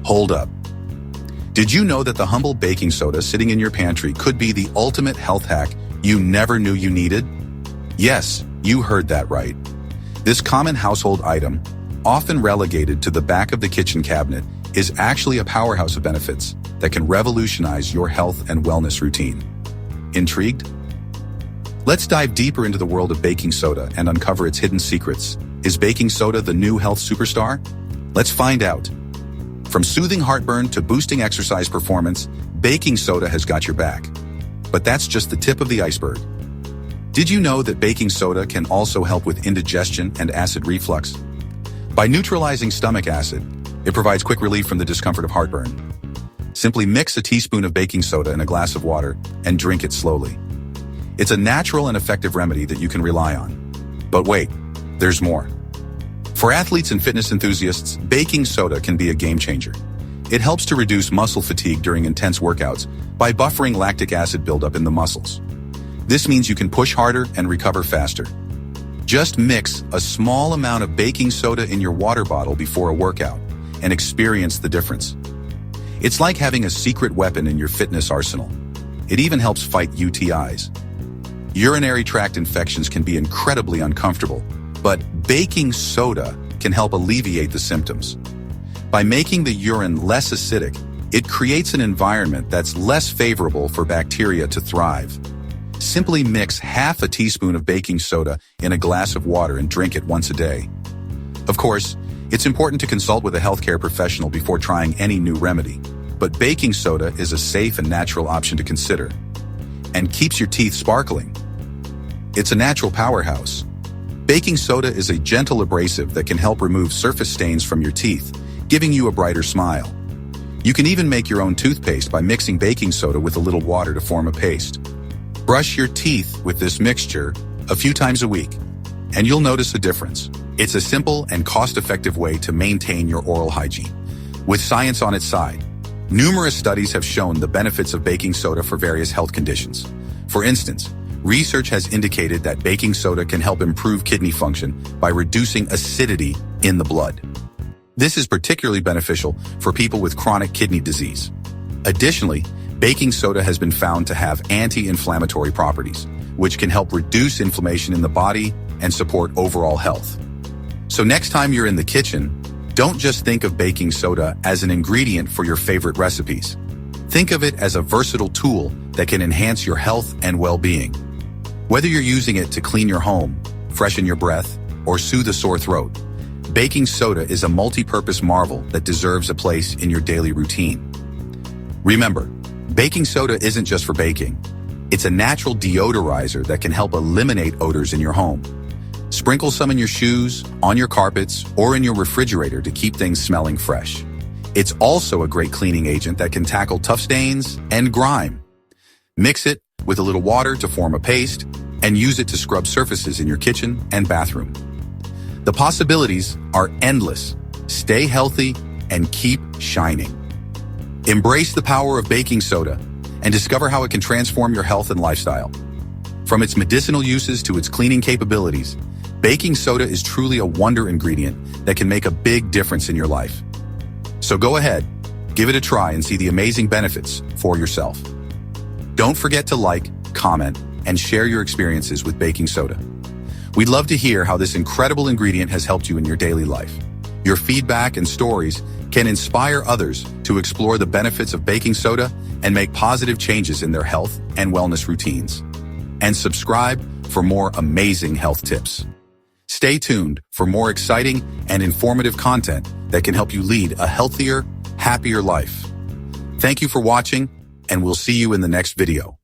Hold up. Did you know that the humble baking soda sitting in your pantry could be the ultimate health hack you never knew you needed? Yes, you heard that right. This common household item, often relegated to the back of the kitchen cabinet, is actually a powerhouse of benefits that can revolutionize your health and wellness routine. Intrigued? Let's dive deeper into the world of baking soda and uncover its hidden secrets. Is baking soda the new health superstar? Let's find out. From soothing heartburn to boosting exercise performance, baking soda has got your back. But that's just the tip of the iceberg. Did you know that baking soda can also help with indigestion and acid reflux? By neutralizing stomach acid, it provides quick relief from the discomfort of heartburn. Simply mix a teaspoon of baking soda in a glass of water and drink it slowly. It's a natural and effective remedy that you can rely on. But wait, there's more. For athletes and fitness enthusiasts, baking soda can be a game changer. It helps to reduce muscle fatigue during intense workouts by buffering lactic acid buildup in the muscles. This means you can push harder and recover faster. Just mix a small amount of baking soda in your water bottle before a workout and experience the difference. It's like having a secret weapon in your fitness arsenal. It even helps fight UTIs. Urinary tract infections can be incredibly uncomfortable, but baking soda can help alleviate the symptoms. By making the urine less acidic, it creates an environment that's less favorable for bacteria to thrive. Simply mix half a teaspoon of baking soda in a glass of water and drink it once a day. Of course, it's important to consult with a healthcare professional before trying any new remedy, but baking soda is a safe and natural option to consider and keeps your teeth sparkling. It's a natural powerhouse. Baking soda is a gentle abrasive that can help remove surface stains from your teeth, giving you a brighter smile. You can even make your own toothpaste by mixing baking soda with a little water to form a paste. Brush your teeth with this mixture a few times a week, and you'll notice a difference. It's a simple and cost-effective way to maintain your oral hygiene. With science on its side, numerous studies have shown the benefits of baking soda for various health conditions. For instance, research has indicated that baking soda can help improve kidney function by reducing acidity in the blood. This is particularly beneficial for people with chronic kidney disease. Additionally, baking soda has been found to have anti-inflammatory properties, which can help reduce inflammation in the body and support overall health. So next time you're in the kitchen, don't just think of baking soda as an ingredient for your favorite recipes. Think of it as a versatile tool that can enhance your health and well-being. Whether you're using it to clean your home, freshen your breath, or soothe a sore throat, baking soda is a multi-purpose marvel that deserves a place in your daily routine. Remember, baking soda isn't just for baking. It's a natural deodorizer that can help eliminate odors in your home. Sprinkle some in your shoes, on your carpets, or in your refrigerator to keep things smelling fresh. It's also a great cleaning agent that can tackle tough stains and grime. Mix it with a little water to form a paste and use it to scrub surfaces in your kitchen and bathroom. The possibilities are endless. Stay healthy and keep shining. Embrace the power of baking soda and discover how it can transform your health and lifestyle. From its medicinal uses to its cleaning capabilities, baking soda is truly a wonder ingredient that can make a big difference in your life. So go ahead, give it a try and see the amazing benefits for yourself. Don't forget to like, comment, and share your experiences with baking soda. We'd love to hear how this incredible ingredient has helped you in your daily life. Your feedback and stories can inspire others to explore the benefits of baking soda and make positive changes in their health and wellness routines. And subscribe for more amazing health tips. Stay tuned for more exciting and informative content that can help you lead a healthier, happier life. Thank you for watching, and we'll see you in the next video.